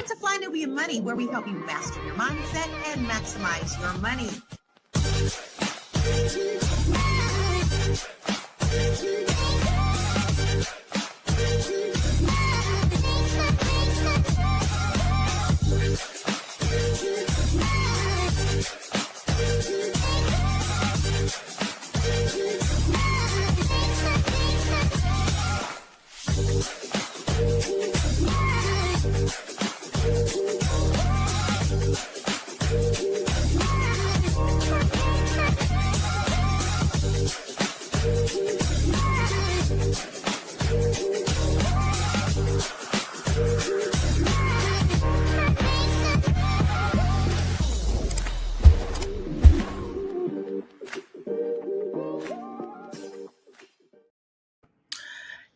to Fly Nubian Money, where we help you master your mindset and maximize your money.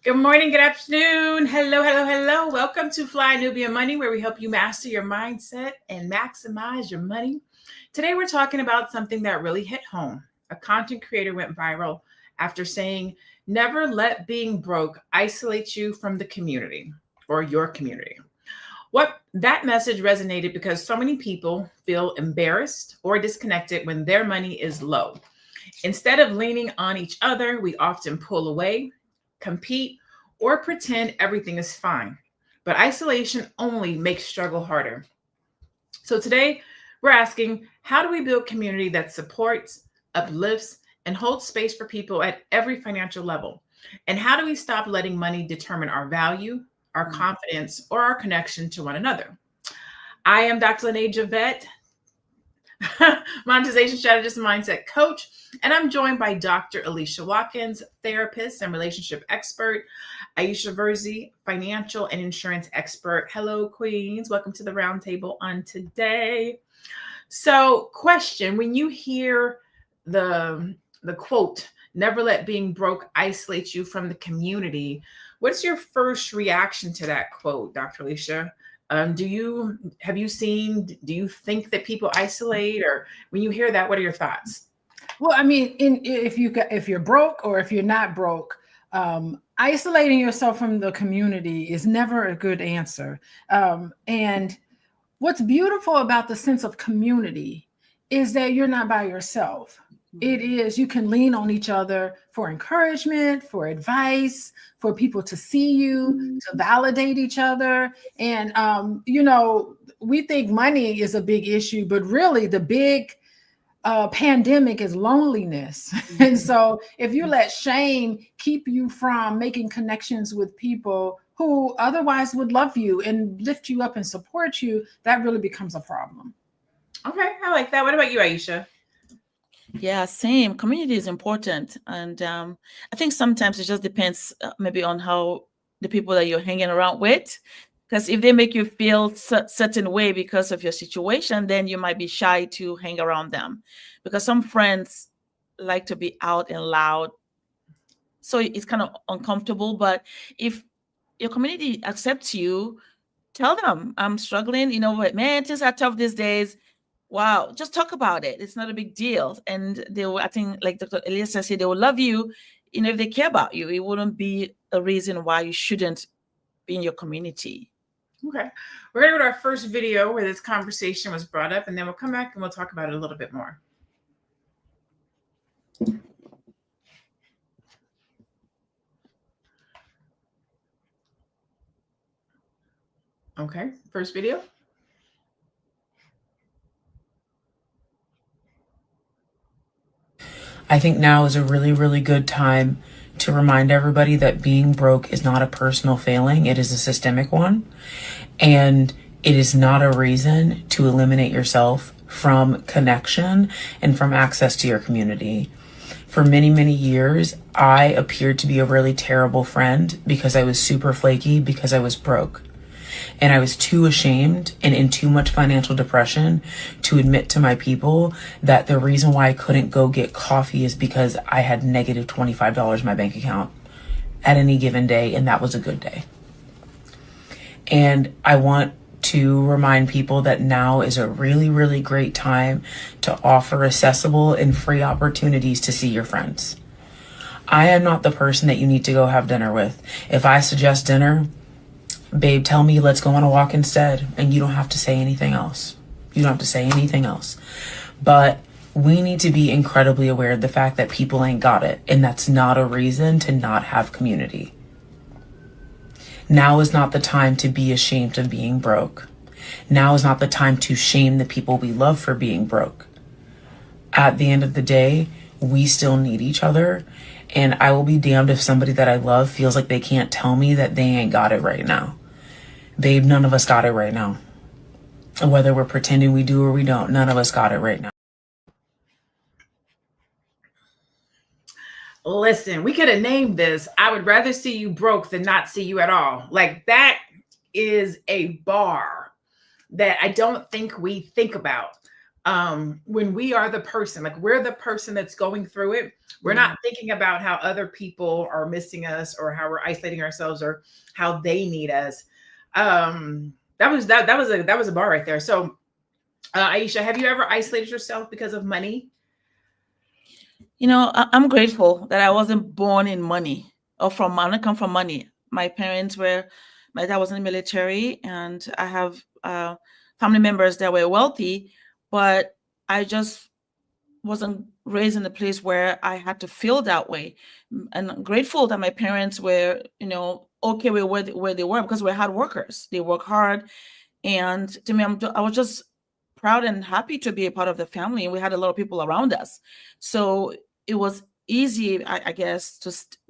Good morning, good afternoon. Hello, hello, hello. Welcome to Fly Nubian Money, where we help you master your mindset and maximize your money. Today, we're talking about something that really hit home. A content creator went viral after saying, never let being broke isolate you from the community or your community. That message resonated because so many people feel embarrassed or disconnected when their money is low. Instead of leaning on each other, we often pull away, compete, or pretend everything is fine. But isolation only makes struggle harder. So today we're asking, how do we build community that supports, uplifts, and holds space for people at every financial level? And how do we stop letting money determine our value, our confidence, or our connection to one another? I am Dr. Lene Javette, monetization strategist and mindset coach, and I'm joined by Dr. Alicia Watkins, therapist and relationship expert, Aisha Verzi, financial and insurance expert. Hello, queens. Welcome to the roundtable on today. So, question, when you hear the quote, never let being broke isolate you from the community, what's your first reaction to that quote, Dr. Alicia? Do you think that people isolate, or when you hear that, what are your thoughts? Well, I mean, if you're broke or if you're not broke, isolating yourself from the community is never a good answer. And what's beautiful about the sense of community is that you're not by yourself. It is, you can lean on each other for encouragement, for advice, for people to see you, to validate each other. And, we think money is a big issue, but really the big pandemic is loneliness. And so if you let shame keep you from making connections with people who otherwise would love you and lift you up and support you, that really becomes a problem. Okay, I like that. What about you, Aisha? Yeah, same. Community is important. And I think sometimes it just depends maybe on how the people that you're hanging around with. Because if they make you feel certain way because of your situation, then you might be shy to hang around them. Because some friends like to be out and loud. So it's kind of uncomfortable. But if your community accepts you, tell them, I'm struggling. You know what, man, things are tough these days. Wow, just talk about it. It's not a big deal. And they will, I think, like Dr. Elisa said, they will love you, if they care about you. It wouldn't be a reason why you shouldn't be in your community. Okay. We're going to go to our first video where this conversation was brought up, and then we'll come back and we'll talk about it a little bit more. Okay, first video. I think now is a really, really good time to remind everybody that being broke is not a personal failing. It is a systemic one. And it is not a reason to eliminate yourself from connection and from access to your community. For many, many years, I appeared to be a really terrible friend because I was super flaky because I was broke. And I was too ashamed and in too much financial depression to admit to my people that the reason why I couldn't go get coffee is because I had negative $25 in my bank account at any given day, and that was a good day. And I want to remind people that now is a really, really great time to offer accessible and free opportunities to see your friends. I am not the person that you need to go have dinner with. If I suggest dinner, Babe, tell me, let's go on a walk instead. And you don't have to say anything else. You don't have to say anything else. But we need to be incredibly aware of the fact that people ain't got it. And that's not a reason to not have community. Now is not the time to be ashamed of being broke. Now is not the time to shame the people we love for being broke. At the end of the day, we still need each other. And I will be damned if somebody that I love feels like they can't tell me that they ain't got it right now. Babe, none of us got it right now. And whether we're pretending we do or we don't, none of us got it right now. Listen, we could have named this, I would rather see you broke than not see you at all. Like, that is a bar that I don't think we think about. When we are the person, like we're the person that's going through it. We're not thinking about how other people are missing us or how we're isolating ourselves or how they need us. That was a bar right there. So, Aisha, have you ever isolated yourself because of money? I'm grateful that I wasn't born in money or I don't come from money. My dad was in the military, and I have family members that were wealthy, but I just wasn't raised in a place where I had to feel that way. And I'm grateful that my parents were, okay with where they were, because we're hard workers. They work hard. And to me, I was just proud and happy to be a part of the family. And we had a lot of people around us. So it was easy, I guess,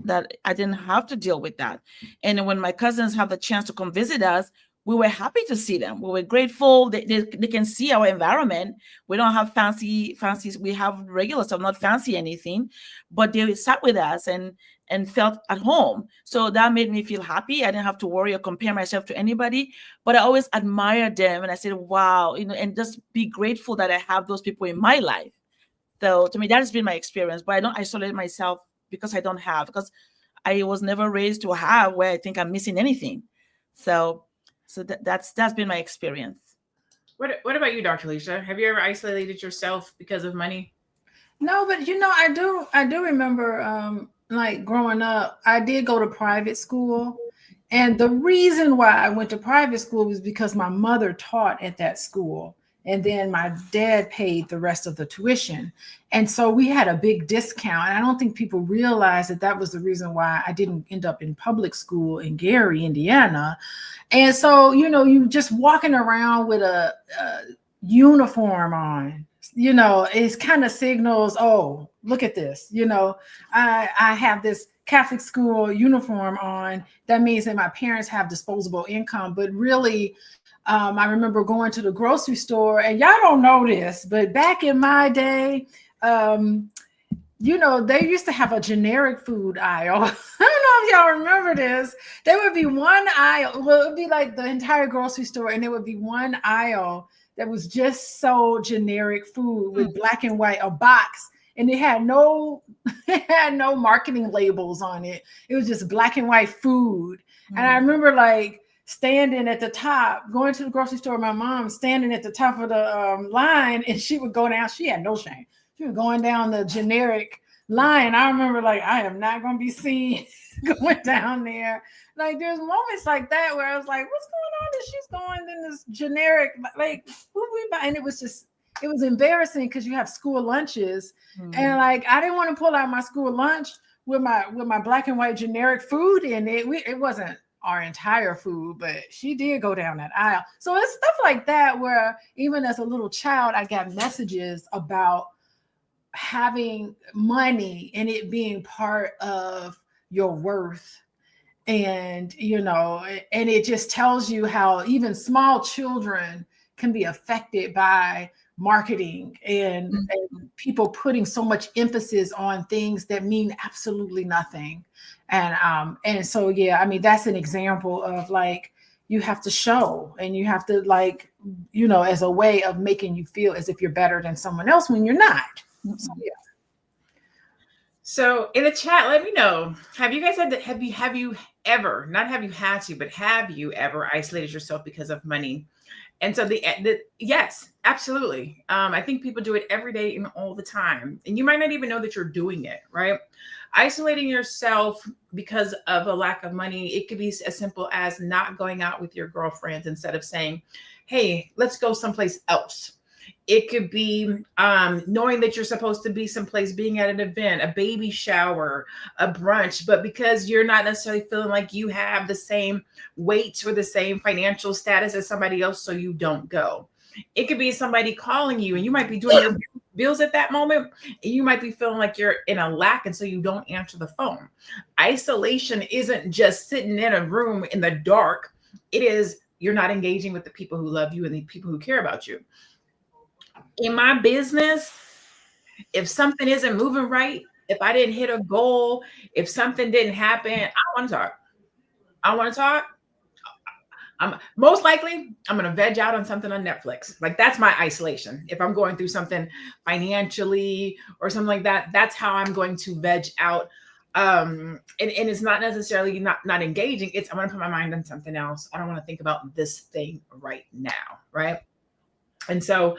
that I didn't have to deal with that. And when my cousins have the chance to come visit us, we were happy to see them. We were grateful. They can see our environment. We don't have fancy. We have regular stuff, not fancy anything, but they sat with us and felt at home. So that made me feel happy. I didn't have to worry or compare myself to anybody, but I always admired them. And I said, wow, and just be grateful that I have those people in my life. So to me, that has been my experience, but I don't isolate myself because I don't have, because I was never raised to have where I think I'm missing anything. So that's been my experience. What about you, Dr. Alicia? Have you ever isolated yourself because of money? No, but I do remember like growing up, I did go to private school. And the reason why I went to private school was because my mother taught at that school. And then my dad paid the rest of the tuition. And so we had a big discount. And I don't think people realized that was the reason why I didn't end up in public school in Gary, Indiana. And so, you just walking around with a uniform on, it kind of signals, oh, look at this. I have this Catholic school uniform on. That means that my parents have disposable income. But really, I remember going to the grocery store, and y'all don't know this, but back in my day, they used to have a generic food aisle. I don't know if y'all remember this. There would be one aisle. Well, it would be like the entire grocery store, and there would be one aisle that was just so generic food with black and white, a box, and it had no marketing labels on it. It was just black and white food. And I remember standing at the top, going to the grocery store, my mom standing at the top of the line, and she would go down. She had no shame. She was going down the generic line. I remember I am not going to be seen going down there. There's moments like that where I was like, what's going on that she's going in this generic, who we buy? And it was embarrassing because you have school lunches. And I didn't want to pull out my school lunch with my black and white generic food in it. It wasn't our entire food, but she did go down that aisle. So it's stuff like that where even as a little child, I got messages about having money and it being part of your worth. And, and it just tells you how even small children can be affected by marketing and people putting so much emphasis on things that mean absolutely nothing. And so, yeah, I mean, that's an example of you have to show, and you have to as a way of making you feel as if you're better than someone else when you're not. So, yeah. So in the chat, let me know, have you guys had that? Have you ever, not have you had to, but have you ever isolated yourself because of money? And so yes, absolutely. I think people do it every day and all the time. And you might not even know that you're doing it, right? Isolating yourself because of a lack of money, it could be as simple as not going out with your girlfriends instead of saying, hey, let's go someplace else. It could be knowing that you're supposed to be someplace, being at an event, a baby shower, a brunch, but because you're not necessarily feeling like you have the same weight or the same financial status as somebody else, so you don't go. It could be somebody calling you and you might be doing your bills at that moment, and you might be feeling like you're in a lack, and so you don't answer the phone. Isolation isn't just sitting in a room in the dark. It is you're not engaging with the people who love you and the people who care about you. In my business, if something isn't moving right, if I didn't hit a goal, if something didn't happen, I want to talk. I want to talk. I'm most likely I'm going to veg out on something on Netflix. Like that's my isolation. If I'm going through something financially or something like that, that's how I'm going to veg out. And it's not necessarily not engaging. It's I'm going to put my mind on something else. I don't want to think about this thing right now. Right. And so,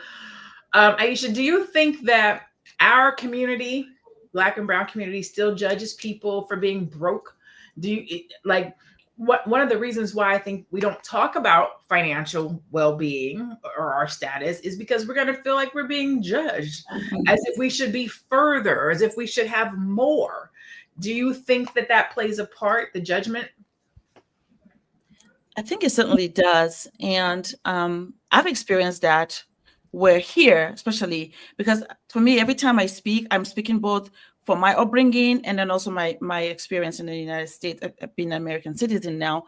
Aisha, do you think that our community, Black and Brown community, still judges people for being broke? Do you like one of the reasons why I think we don't talk about financial well-being or our status is because we're going to feel like we're being judged as if we should be further, as if we should have more. Do you think that that plays a part, the judgment? I think it certainly does. And I've experienced that where here, especially because for me, every time I speak, I'm speaking both for my upbringing and then also my experience in the United States, being an American citizen now.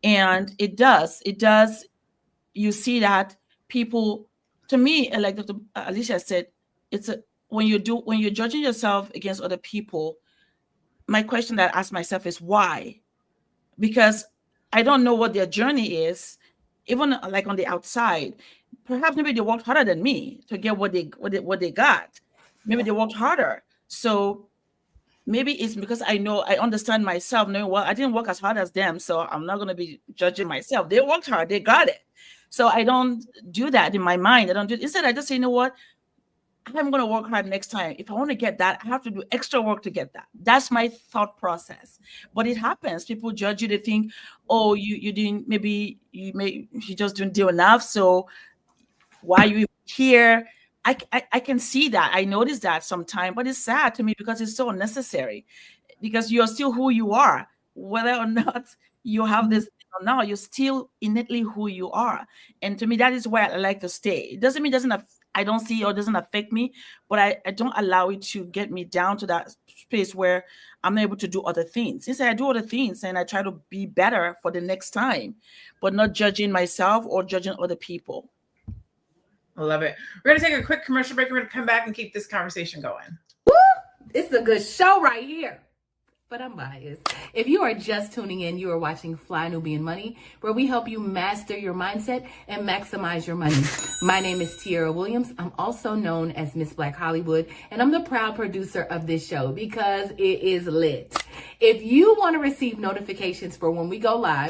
And it does, you see that people, to me, like Dr. Alicia said, when you're judging yourself against other people, my question that I ask myself is why? Because I don't know what their journey is, even like on the outside. Perhaps maybe they worked harder than me to get what they got. Maybe they worked harder. So maybe it's because I understand myself, knowing, well, I didn't work as hard as them, so I'm not going to be judging myself. They worked hard, they got it. So I don't do that in my mind. I don't do it. Instead, I just say, you know what? I'm going to work hard next time. If I want to get that, I have to do extra work to get that. That's my thought process. But it happens. People judge you. They think, oh, you didn't, maybe you just didn't do enough. So why are you here? I can see that. I notice that sometimes, but it's sad to me because it's so unnecessary, because you're still who you are, whether or not you have this or not, you're still innately who you are. And to me, that is where I like to stay. It doesn't mean I don't see or doesn't affect me, but I don't allow it to get me down to that space where I'm able to do other things. Instead, I do other things and I try to be better for the next time, but not judging myself or judging other people. I love it. We're going to take a quick commercial break. We're going to come back and keep this conversation going. Woo! It's a good show right here. But I'm biased. If you are just tuning in, you are watching Fly Nubian Money, where we help you master your mindset and maximize your money. My name is Tiara Williams. I'm also known as Miss Black Hollywood, and I'm the proud producer of this show because it is lit. If you want to receive notifications for when we go live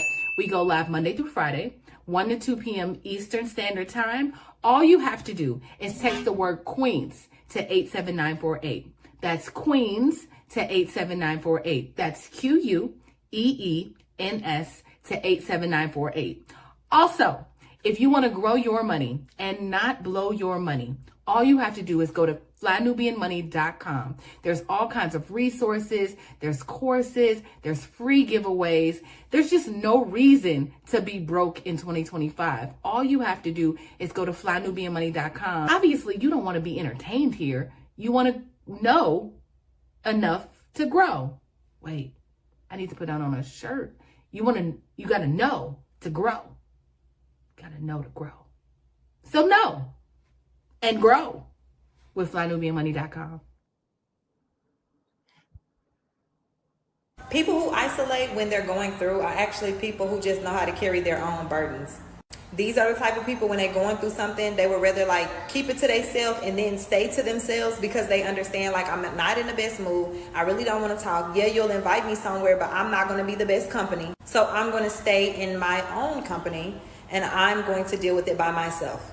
Monday through Friday, 1 to 2 p.m. Eastern Standard Time. All you have to do is text the word Queens to 87948. That's Queens to 87948. That's QUEENS to 87948. Also, if you want to grow your money and not blow your money, all you have to do is go to flynubianmoney.com. There's all kinds of resources, there's courses, there's free giveaways. There's just no reason to be broke in 2025. All you have to do is go to flynubianmoney.com. Obviously, you don't want to be entertained here. You want to know enough to grow. Wait, I need to put that on a shirt. You got to know to grow. Got to know to grow. So know and grow with flynubianmoney.com. People who isolate when they're going through are actually people who just know how to carry their own burdens. These are the type of people when they're going through something, they would rather like keep it to themselves and then stay to themselves because they understand like I'm not in the best mood. I really don't want to talk. Yeah, you'll invite me somewhere, but I'm not going to be the best company. So I'm going to stay in my own company and I'm going to deal with it by myself.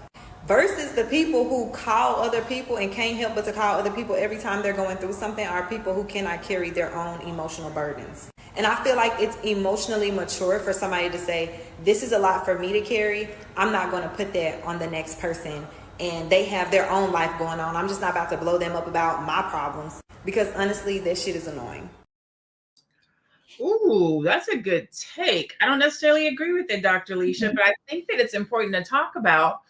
versus the people who call other people and can't help but to call other people every time they're going through something are people who cannot carry their own emotional burdens. And I feel like it's emotionally mature for somebody to say, this is a lot for me to carry. I'm not going to put that on the next person. And they have their own life going on. I'm just not about to blow them up about my problems. Because honestly, that shit is annoying. Ooh, that's a good take. I don't necessarily agree with it, Dr. Alicia, but I think that it's important to talk about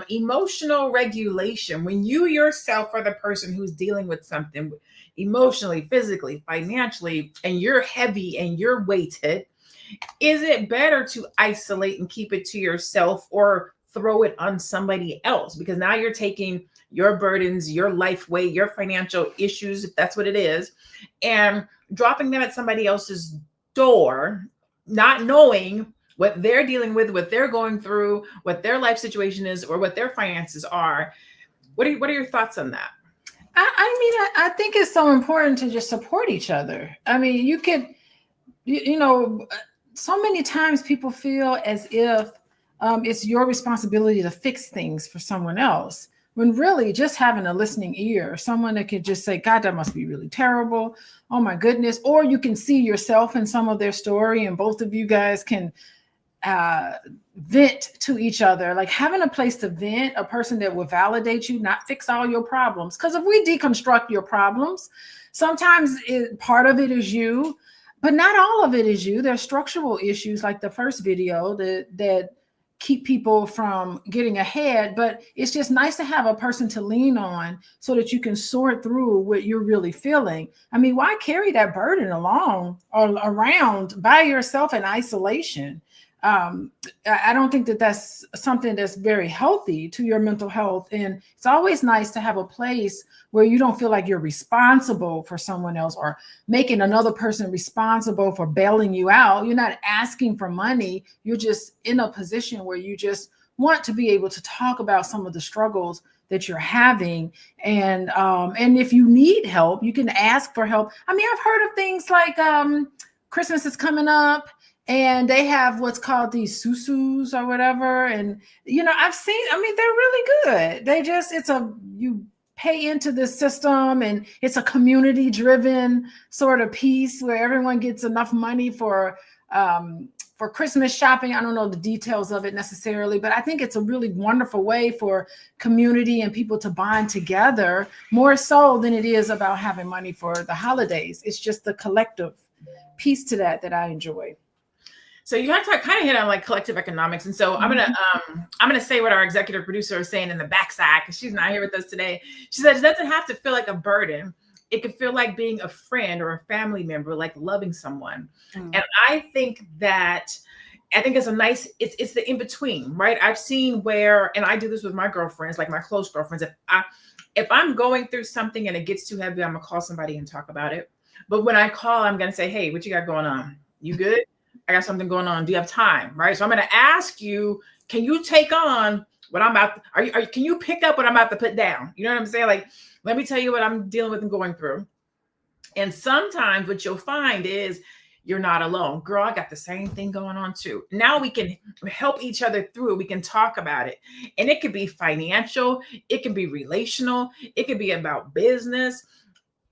emotional regulation. When you yourself are the person who's dealing with something emotionally, physically, financially, and you're heavy and you're weighted, is it better to isolate and keep it to yourself or throw it on somebody else? Because now you're taking your burdens, your life weight, your financial issues, if that's what it is, and dropping them at somebody else's door, not knowing what they're dealing with, what they're going through, what their life situation is, or what their finances are. What are your thoughts on that? I think it's so important to just support each other. I mean, you could, you know, so many times people feel as if it's your responsibility to fix things for someone else, when really just having a listening ear, someone that could just say, God, that must be really terrible. Oh my goodness. Or you can see yourself in some of their story and both of you guys can vent to each other, like having a place to vent, a person that will validate you, not fix all your problems. Because if we deconstruct your problems, sometimes part of it is you, but not all of it is you. There's structural issues like the first video that keep people from getting ahead, but it's just nice to have a person to lean on so that you can sort through what you're really feeling. I mean, why carry that burden along or around by yourself in isolation? I don't think that that's something that's very healthy to your mental health. And it's always nice to have a place where you don't feel like you're responsible for someone else or making another person responsible for bailing you out. You're not asking for money. You're just in a position where you just want to be able to talk about some of the struggles that you're having. And if you need help, you can ask for help. I mean, I've heard of things like Christmas is coming up, and they have what's called these susus or whatever. And, you know, I've seen, I mean, they're really good. They just, you pay into the system and it's a community driven sort of piece where everyone gets enough money for Christmas shopping. I don't know the details of it necessarily, but I think it's a really wonderful way for community and people to bond together more so than it is about having money for the holidays. It's just the collective piece to that I enjoy. So you have to kind of hit on like collective economics. And so I'm gonna say what our executive producer is saying in the backside, because she's not here with us today. She said it doesn't have to feel like a burden. It could feel like being a friend or a family member, like loving someone. And I think it's a nice, it's the in-between, right? I've seen where, and I do this with my girlfriends, like my close girlfriends. If I'm going through something and it gets too heavy, I'm gonna call somebody and talk about it. But when I call, I'm gonna say, hey, what you got going on? You good? I got something going on. Do you have time? Right. So I'm going to ask you, can you take on what I'm about? Can you pick up what I'm about to put down? You know what I'm saying? Like, let me tell you what I'm dealing with and going through. And sometimes what you'll find is you're not alone. Girl, I got the same thing going on too. Now we can help each other through it. We can talk about it. And it could be financial. It can be relational. It could be about business.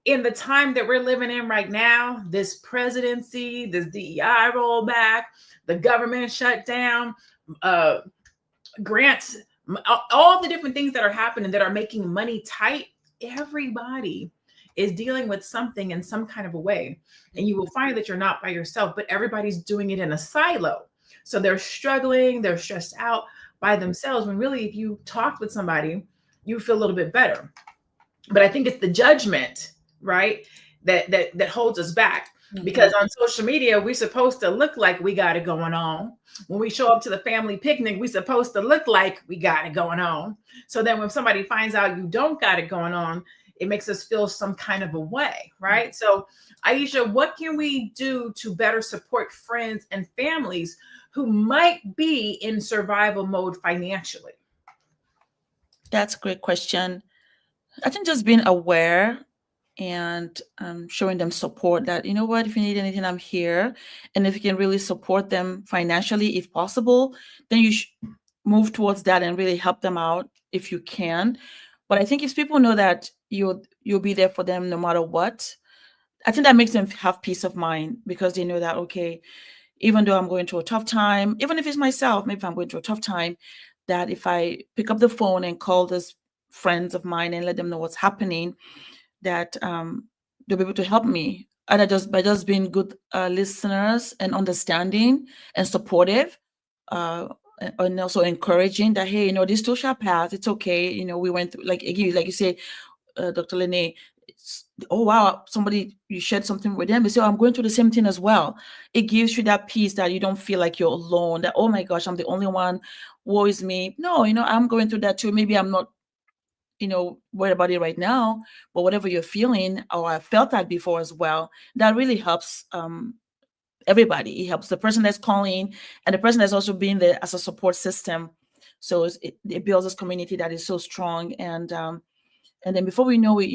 In the time that we're living in right now, this presidency, this DEI rollback, the government shutdown, grants, all the different things that are happening that are making money tight, everybody is dealing with something in some kind of a way. And you will find that you're not by yourself, but everybody's doing it in a silo. So they're struggling, they're stressed out by themselves, when really if you talk with somebody, you feel a little bit better. But I think it's the judgment, right, that holds us back. Because on social media, we're supposed to look like we got it going on. When we show up to the family picnic, we're supposed to look like we got it going on. So then when somebody finds out you don't got it going on, it makes us feel some kind of a way, right? So Aisha, what can we do to better support friends and families who might be in survival mode financially? That's a great question. I think just being aware and showing them support, that, you know what, if you need anything, I'm here. And if you can really support them financially, if possible, then move towards that and really help them out if you can. But I think if people know that you'll be there for them no matter what, I think that makes them have peace of mind, because they know that, okay, even though I'm going through a tough time, even if it's myself, maybe if I'm going through a tough time, that if I pick up the phone and call these friends of mine and let them know what's happening, that they'll be able to help me, either just by just being good listeners and understanding and supportive, and also encouraging that, hey, this too shall pass. It's okay. We went through, like you say, Dr. Lene, oh wow, somebody, you shared something with them, they say, oh, I'm going through the same thing as well. It gives you that peace that you don't feel like you're alone, that, oh my gosh, I'm the only one, woe is me. No, I'm going through that too. Maybe I'm not worried about it right now, but whatever you're feeling, or I felt that before as well, that really helps everybody. It helps the person that's calling and the person that's also being there as a support system. So it builds this community that is so strong. And then before we know it,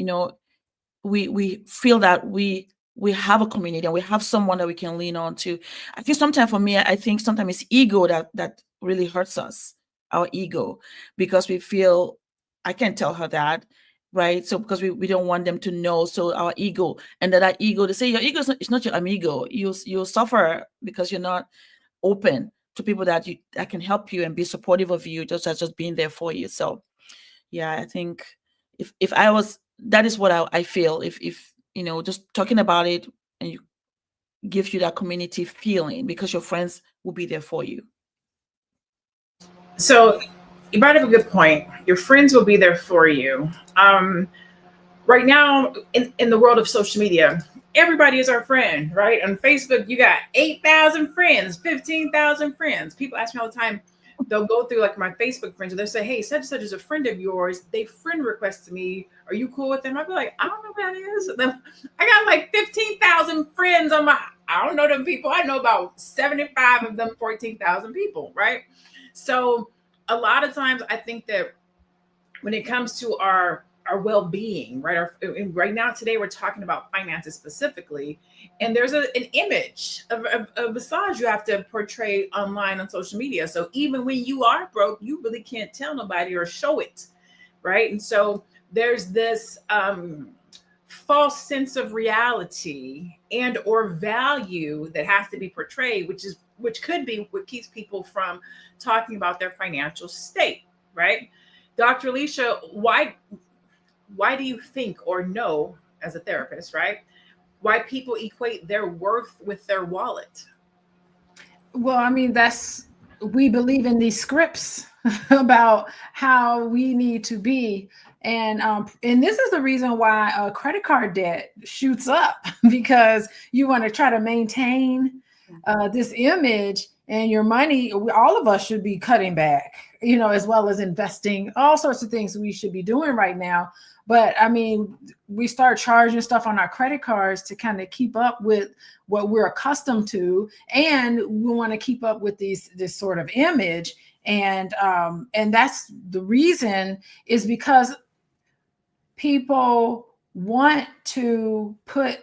we feel that we have a community and we have someone that we can lean on to. I think sometimes, for me, I think sometimes it's ego that really hurts us, our ego, because we feel, I can't tell her that, right? So because we don't want them to know, so our ego, and that ego, to say your ego it's not your amigo. You'll suffer because you're not open to people that can help you and be supportive of you, just being there for you. So yeah, I think if I was, that is what I feel, if just talking about it, and you gives you that community feeling, because your friends will be there for you. So you brought up a good point. Your friends will be there for you. Right now, in the world of social media, everybody is our friend, right? On Facebook, you got 8,000 friends, 15,000 friends. People ask me all the time, they'll go through like my Facebook friends, and they'll say, hey, such and such is a friend of yours. They friend requested me. Are you cool with them? I'll be like, I don't know who that is. I got like 15,000 friends on I don't know them people. I know about 75 of them, 14,000 people, right? So a lot of times I think that when it comes to our well-being, right? Right now, today, we're talking about finances specifically, and there's an image of a massage you have to portray online on social media. So even when you are broke, you really can't tell nobody or show it, right? And so there's this false sense of reality and or value that has to be portrayed, which could be what keeps people from talking about their financial state, right? Dr. Alicia, why do you think, or know, as a therapist, right, why people equate their worth with their wallet? Well, I mean, we believe in these scripts about how we need to be. And this is the reason why credit card debt shoots up, because you want to try to maintain this image, and your money, all of us should be cutting back, as well as investing, all sorts of things we should be doing right now. But I mean, we start charging stuff on our credit cards to kind of keep up with what we're accustomed to, and we want to keep up with this sort of image, and that's the reason, is because people want to put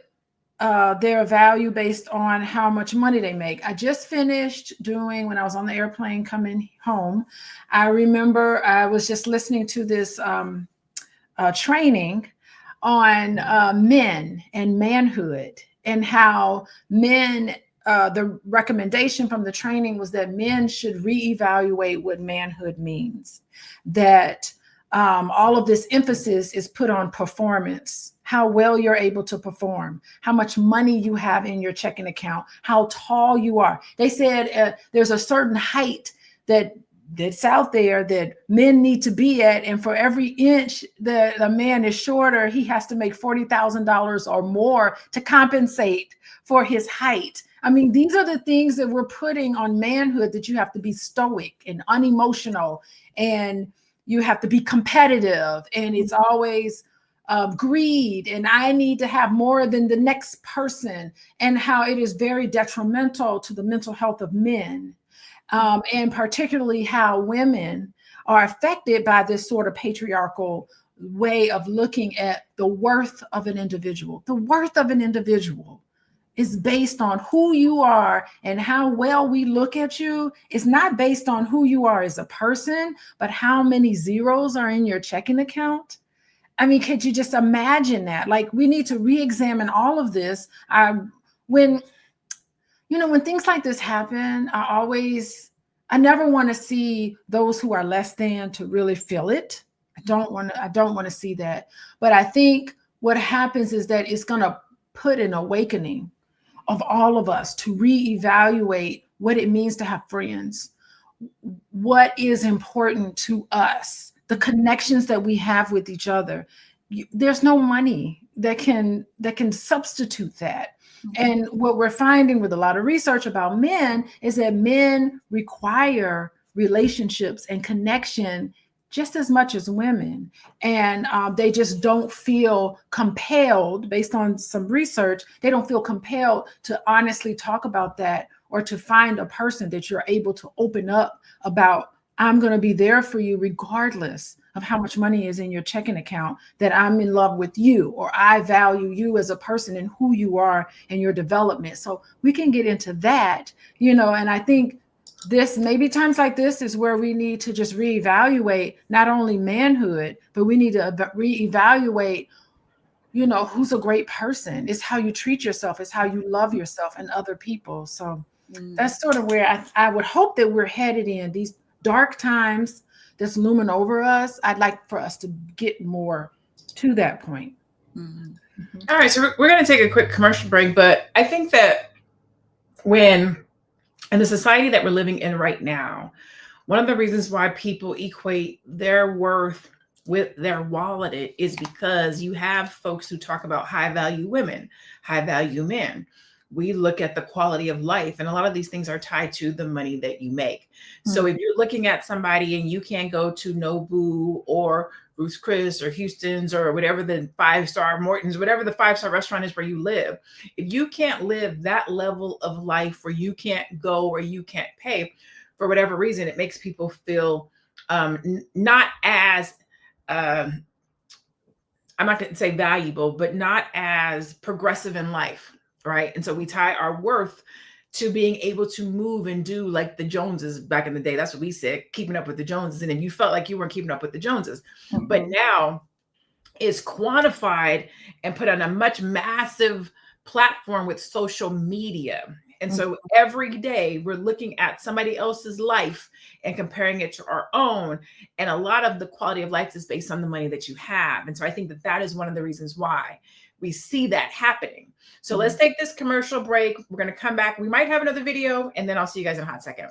their value based on how much money they make. I just finished doing, when I was on the airplane coming home, I remember I was just listening to this training on men and manhood, and how men, the recommendation from the training was that men should reevaluate what manhood means, that all of this emphasis is put on performance, how well you're able to perform, how much money you have in your checking account, how tall you are. They said there's a certain height that's out there that men need to be at, and for every inch that a man is shorter, he has to make $40,000 or more to compensate for his height. I mean, these are the things that we're putting on manhood, that you have to be stoic and unemotional, and you have to be competitive, and it's always greed, and I need to have more than the next person, and how it is very detrimental to the mental health of men. And particularly how women are affected by this sort of patriarchal way of looking at the worth of an individual. The worth of an individual is based on who you are and how well we look at you. It's not based on who you are as a person, but how many zeros are in your checking account. I mean, could you just imagine that? Like, we need to re-examine all of this. When things like this happen, I never want to see those who are less than to really feel it. I don't want to see that. But I think what happens is that it's going to put an awakening of all of us to reevaluate what it means to have friends, what is important to us, the connections that we have with each other. There's no money that can substitute that. And what we're finding with a lot of research about men is that men require relationships and connection just as much as women. And they just don't feel compelled, based on some research, they don't feel compelled to honestly talk about that, or to find a person that you're able to open up about. I'm going to be there for you regardless of how much money is in your checking account, that I'm in love with you, or I value you as a person and who you are and your development. So we can get into that, and I think maybe times like this is where we need to just reevaluate not only manhood, but we need to reevaluate, who's a great person. It's how you treat yourself. It's how you love yourself and other people. So that's sort of where I would hope that we're headed in these dark times that's looming over us. I'd like for us to get more to that point. All right, so we're going to take a quick commercial break, but I think that in the society that we're living in right now, one of the reasons why people equate their worth with their wallet is because you have folks who talk about high value women, high value men. We look at the quality of life, and a lot of these things are tied to the money that you make. So if you're looking at somebody and you can't go to Nobu or Ruth's Chris or Houston's or whatever the 5-star Morton's, whatever the 5-star restaurant is where you live, if you can't live that level of life where you can't go or you can't pay for whatever reason, it makes people feel not as, I'm not going to say valuable, but not as progressive in life. Right. And so we tie our worth to being able to move and do like the Joneses back in the day. That's what we said, keeping up with the Joneses. And then you felt like you weren't keeping up with the Joneses. But now it's quantified and put on a much massive platform with social media. And so every day we're looking at somebody else's life and comparing it to our own. And a lot of the quality of life is based on the money that you have. And so I think that that is one of the reasons why we see that happening. So let's take this commercial break. We're going to come back. We might have another video, and then I'll see you guys in a hot second.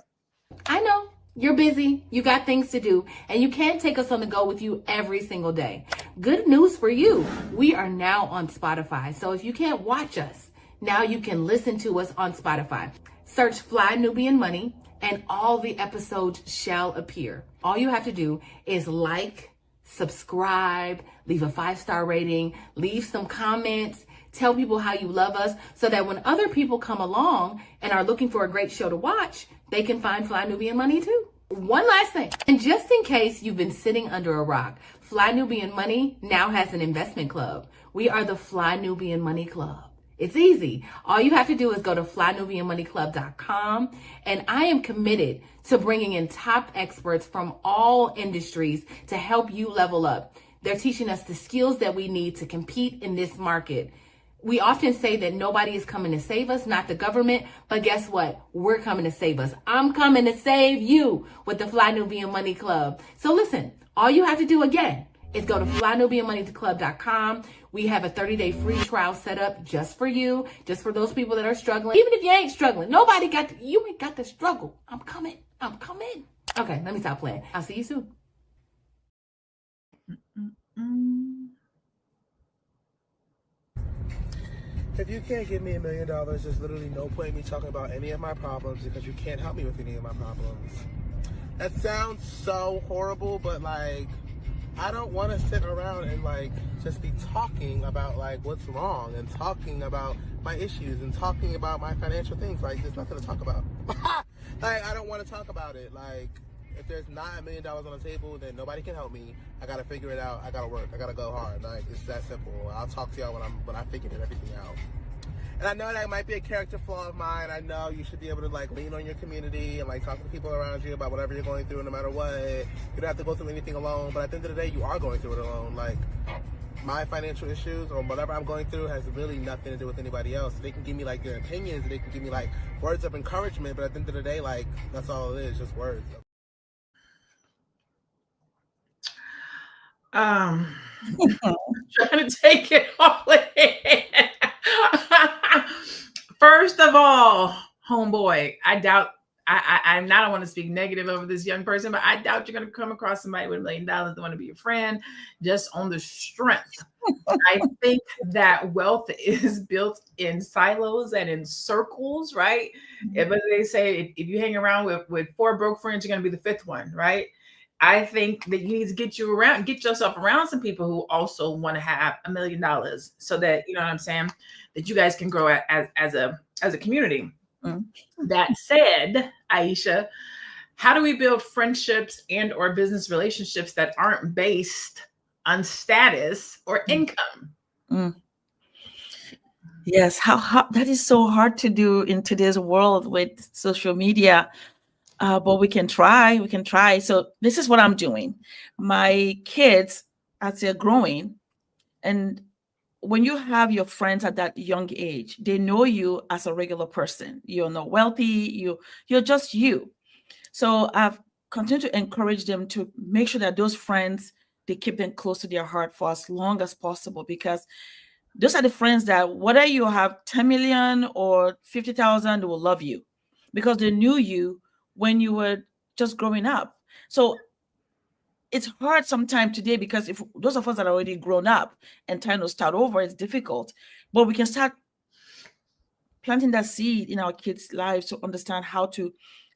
I know you're busy. You got things to do, and you can't take us on the go with you every single day. Good news for you. We are now on Spotify. So if you can't watch us, now you can listen to us on Spotify. Search Fly Nubian Money, and all the episodes shall appear. All you have to do is like, subscribe, leave a 5-star rating, leave some comments, tell people how you love us, so that when other people come along and are looking for a great show to watch, they can find Fly Nubian Money too. One last thing, and just in case you've been sitting under a rock, Fly Nubian Money now has an investment club. We are the Fly Nubian Money Club. It's easy. All you have to do is go to flynubianmoneyclub.com, and I am committed to bringing in top experts from all industries to help you level up. They're teaching us the skills that we need to compete in this market. We often say that nobody is coming to save us, not the government, but guess what? We're coming to save us. I'm coming to save you with the Fly Nubian Money Club. So listen, all you have to do again is go to flynubianmoneyclub.com. We have a 30-day free trial set up just for you, just for those people that are struggling. Even if you ain't struggling, you ain't got to struggle. I'm coming. Okay, let me stop playing. I'll see you soon. If you can't give me $1 million, there's literally no point in me talking about any of my problems, because you can't help me with any of my problems. That sounds so horrible, but like, I don't want to sit around and like just be talking about like what's wrong and talking about my issues and talking about my financial things. Like, there's nothing to talk about. Like, I don't want to talk about it. Like, if there's not $1 million on the table, then nobody can help me. I gotta figure it out. I gotta work. I gotta go hard. Like, it's that simple. I'll talk to y'all when I figured everything out. And I know that might be a character flaw of mine. I know you should be able to like lean on your community and like talk to the people around you about whatever you're going through, no matter what. You don't have to go through anything alone, but at the end of the day, you are going through it alone. Like, my financial issues or whatever I'm going through has really nothing to do with anybody else. They can give me like their opinions, they can give me like words of encouragement, but at the end of the day, like, that's all it is, just words. Trying to take it all in. First of all, homeboy, I doubt I don't want to speak negative over this young person, but I doubt you're going to come across somebody with $1 million that want to be your friend just on the strength. I think that wealth is built in silos and in circles, right? But they say if you hang around with 4 broke friends, you're going to be the 5th one, right? I think that you need to get yourself around some people who also want to have $1 million so that, you know what I'm saying, that you guys can grow as a community. That said, Aisha, how do we build friendships and or business relationships that aren't based on status or income? Yes, how that is so hard to do in today's world with social media. But we can try. So this is what I'm doing. My kids, as they're growing, and when you have your friends at that young age, they know you as a regular person. You're not wealthy. You're just you. So I've continued to encourage them to make sure that those friends, they keep them close to their heart for as long as possible, because those are the friends that whether you have 10 million or 50,000, they will love you because they knew you when you were just growing up. So it's hard sometimes today because if those of us that are already grown up and trying to start over, it's difficult. But we can start planting that seed in our kids' lives to understand how to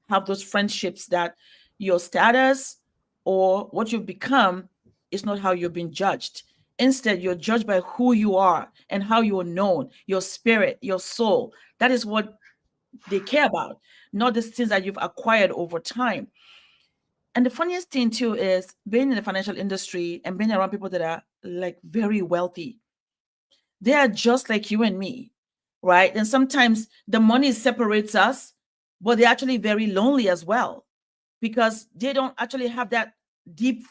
have those friendships that your status or what you've become is not how you've been judged. Instead, you're judged by who you are and how you are known, your spirit, your soul. That is what they care about, not the things that you've acquired over time. And the funniest thing too is being in the financial industry and being around people that are like very wealthy. They are just like you and me, right? And sometimes the money separates us, but they're actually very lonely as well because they don't actually have that deep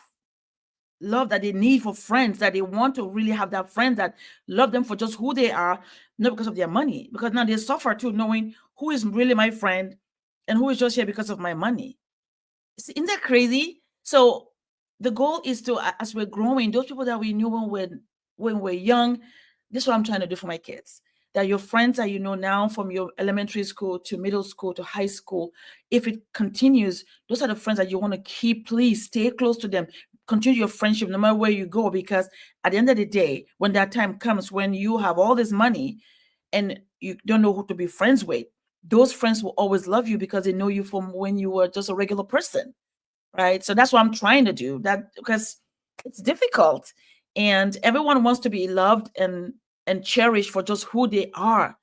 love that they need for friends, that they want to really have that friend that love them for just who they are, not because of their money, because now they suffer too, knowing who is really my friend and who is just here because of my money. Isn't that crazy? So the goal is to, as we're growing, those people that we knew when we're young, this is what I'm trying to do for my kids. That your friends that you know now from your elementary school to middle school to high school, if it continues, those are the friends that you want to keep. Please stay close to them. Continue your friendship no matter where you go, because at the end of the day, when that time comes, when you have all this money and you don't know who to be friends with, those friends will always love you because they know you from when you were just a regular person, right? So that's what I'm trying to do, that because it's difficult and everyone wants to be loved and cherished for just who they are,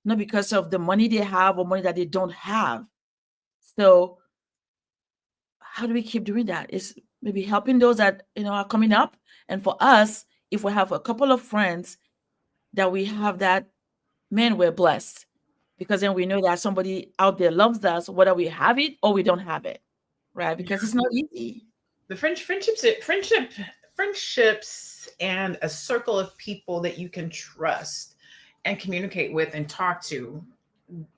not because of the money they have or money that they don't have. So how do we keep doing that? Is maybe helping those that are coming up. And for us, if we have a couple of friends that we have that, man, we're blessed, because then we know that somebody out there loves us, whether we have it or we don't have it, right? Because it's not easy. The friendships and a circle of people that you can trust and communicate with and talk to,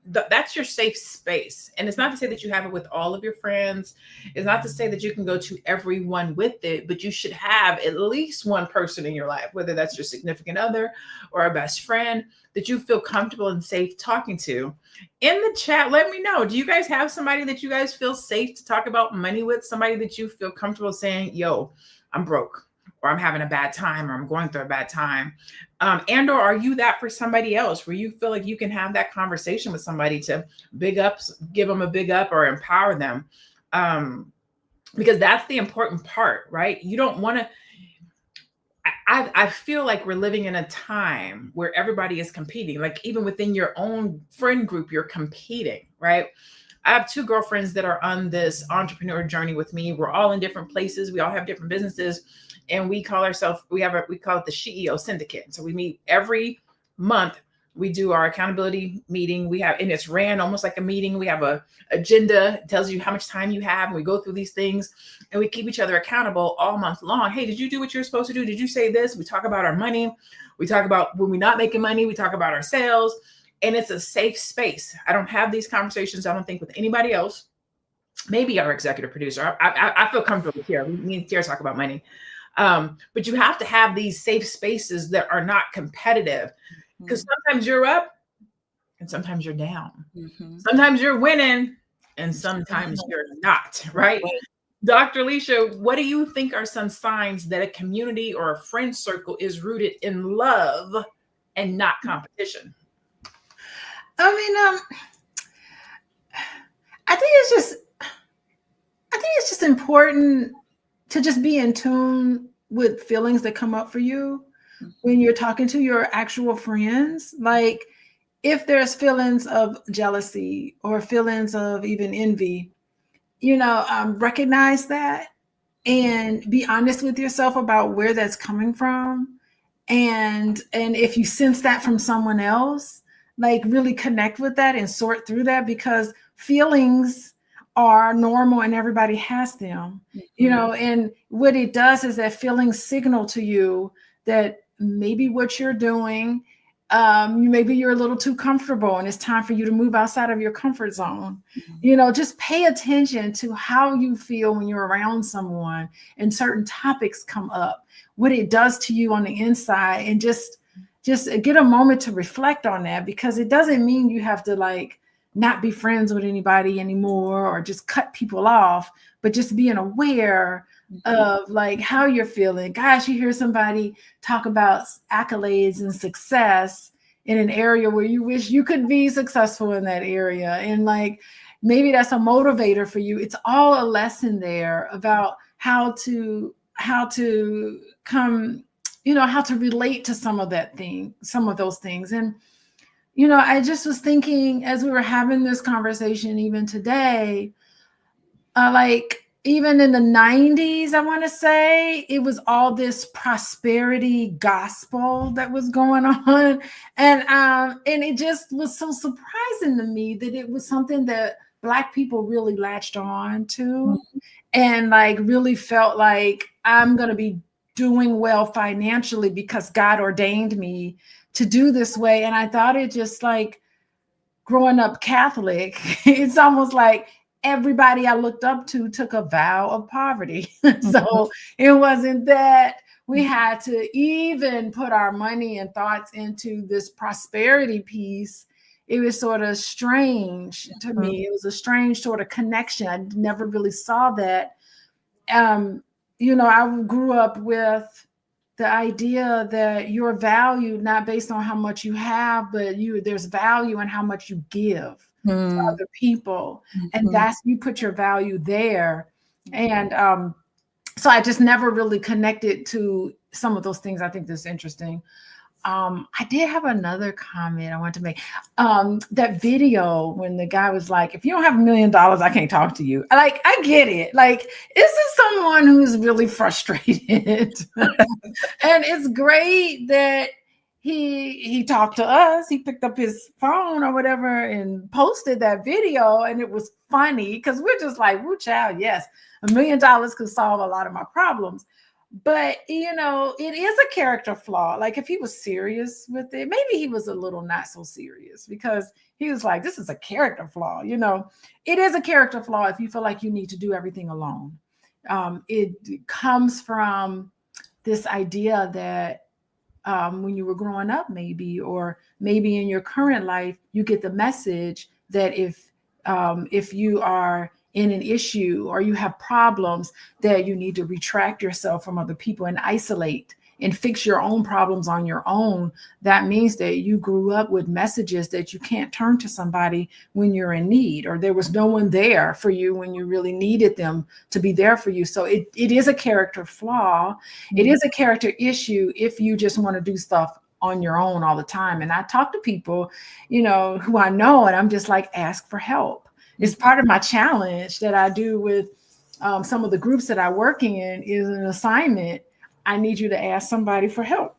that's your safe space. And it's not to say that you have it with all of your friends. It's not to say that you can go to everyone with it, but you should have at least one person in your life, whether that's your significant other or a best friend, that you feel comfortable and safe talking to. In the chat, let me know. Do you guys have somebody that you guys feel safe to talk about money with? Somebody that you feel comfortable saying, yo, I'm broke, or I'm having a bad time, or I'm going through a bad time. And or are you that for somebody else where you feel like you can have that conversation with somebody to give them a big up or empower them? Because that's the important part, right? You don't want to, I feel like we're living in a time where everybody is competing. Like even within your own friend group, you're competing, right? I have 2 girlfriends that are on this entrepreneur journey with me. We're all in different places. We all have different businesses. And we call it the CEO Syndicate. So we meet every month We do our accountability meeting. We have, and it's ran almost like a meeting. We have a agenda. It tells you how much time you have. And we go through these things and we keep each other accountable all month long. Hey, did you do what you're supposed to do? Did you say this? We talk about our money. We talk about when we're not making money. We talk about our sales, and it's a safe space. I don't have these conversations, I don't think, with anybody else. Maybe our executive producer. I feel comfortable with Tiara. Me and Tiara talk about money. But you have to have these safe spaces that are not competitive, because sometimes you're up and sometimes you're down. Sometimes you're winning and sometimes you're not, right? Dr. Alicia, what do you think are some signs that a community or a friend circle is rooted in love and not competition? I mean, I think it's just important to just be in tune with feelings that come up for you when you're talking to your actual friends. Like, if there's feelings of jealousy or feelings of even envy, recognize that and be honest with yourself about where that's coming from. And if you sense that from someone else, like, really connect with that and sort through that, because feelings are normal and everybody has them, and what it does is that feelings signal to you that maybe what you're doing, maybe you're a little too comfortable and it's time for you to move outside of your comfort zone. Just pay attention to how you feel when you're around someone and certain topics come up, what it does to you on the inside, and just get a moment to reflect on that, because it doesn't mean you have to like not be friends with anybody anymore or just cut people off, but just being aware of like how you're feeling. Gosh, you hear somebody talk about accolades and success in an area where you wish you could be successful in that area. And like, maybe that's a motivator for you. It's all a lesson there about how to come, how to relate to some of those things. And I just was thinking as we were having this conversation, even today, like even in the 90s, I want to say, it was all this prosperity gospel that was going on. And it just was so surprising to me that it was something that Black people really latched on to, and like really felt like, I'm going to be doing well financially because God ordained me to do this way. And I thought it just like, growing up Catholic, it's almost like everybody I looked up to took a vow of poverty. So it wasn't that we had to even put our money and thoughts into this prosperity piece. It was sort of strange to me. It was a strange sort of connection. I never really saw that. I grew up with the idea that you're valued not based on how much you have, but there's value in how much you give to other people. And that's, you put your value there. And so I just never really connected to some of those things. I think that's interesting. I did have another comment I want to make. That video when the guy was like, if you don't have $1 million, I can't talk to you. Like, I get it. Like, this is someone who's really frustrated. And it's great that he talked to us. He picked up his phone or whatever and posted that video. And it was funny because we're just like, woo child, yes, $1 million could solve a lot of my problems. But, it is a character flaw. Like, if he was serious with it, maybe he was a little not so serious, because he was like, this is a character flaw. It is a character flaw if you feel like you need to do everything alone. It comes from this idea that when you were growing up, maybe in your current life, you get the message that if you are in an issue or you have problems, that you need to retract yourself from other people and isolate and fix your own problems on your own. That means that you grew up with messages that you can't turn to somebody when you're in need, or there was no one there for you when you really needed them to be there for you. So it is a character flaw. It is a character issue if you just want to do stuff on your own all the time. And I talk to people, who I know, and I'm just like, ask for help. It's part of my challenge that I do with some of the groups that I work in, is an assignment. I need you to ask somebody for help.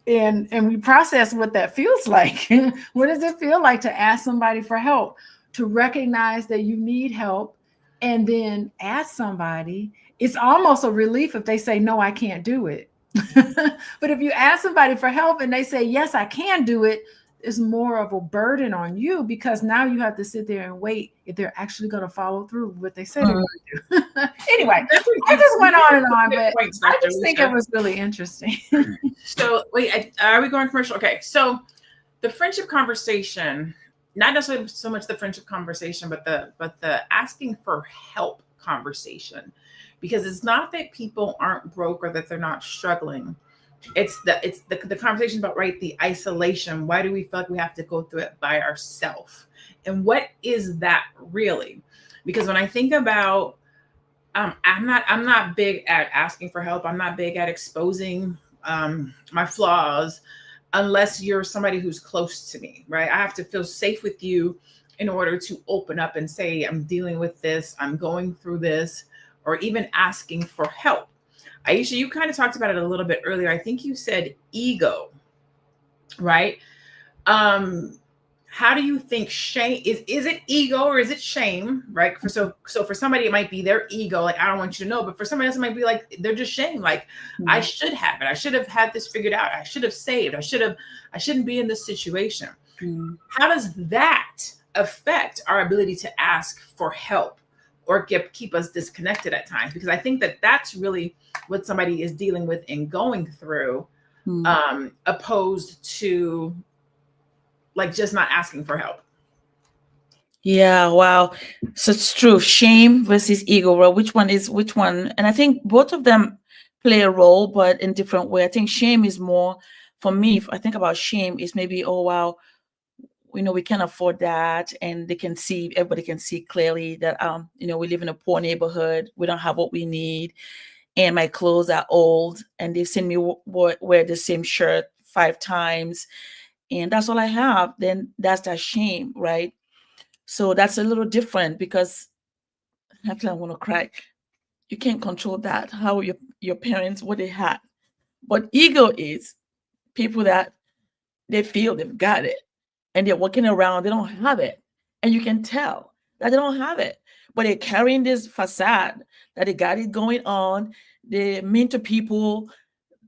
and we process what that feels like. What does it feel like to ask somebody for help, to recognize that you need help, and then ask somebody? It's almost a relief if they say, no, I can't do it. But if you ask somebody for help and they say, yes, I can do it, it's more of a burden on you, because now you have to sit there and wait if they're actually going to follow through with what they said they were going to do. Anyway, I just went on and on, but I just think it was really interesting. So wait, are we going commercial? Okay, so the friendship conversation, not necessarily so much the friendship conversation, but the asking for help conversation, because it's not that people aren't broke or that they're not struggling. It's the conversation about, right, the isolation. Why do we feel like we have to go through it by ourselves? And what is that really? Because when I think about, I'm not big at asking for help. I'm not big at exposing my flaws, unless you're somebody who's close to me, right? I have to feel safe with you in order to open up and say, I'm dealing with this, I'm going through this, or even asking for help. Aisha, you kind of talked about it a little bit earlier. I think you said ego, right? How do you think shame is it ego or is it shame, right? So for somebody it might be their ego, like I don't want you to know, but for somebody else it might be like they're just shame, like I should have it. I should have had this figured out. I should have saved. I shouldn't be in this situation. How does that affect our ability to ask for help or keep us disconnected at times? Because I think that that's really what somebody is dealing with and going through, opposed to like just not asking for help. Yeah, wow. So it's true. Shame versus ego. Well, which one is which one? And I think both of them play a role, but in different way. I think shame is more, for me, if I think about shame, is maybe, oh wow, we can't afford that, and everybody can see clearly that we live in a poor neighborhood, we don't have what we need, and my clothes are old, and they've seen me wear the same shirt 5 times, and that's all I have. Then that's that shame, right? So that's a little different, because actually I want to cry. You can't control that, how your parents, what they had. But ego is people that they feel they've got it, and they're walking around, they don't have it. And you can tell that they don't have it, but they're carrying this facade that they got it going on. They're mean to people.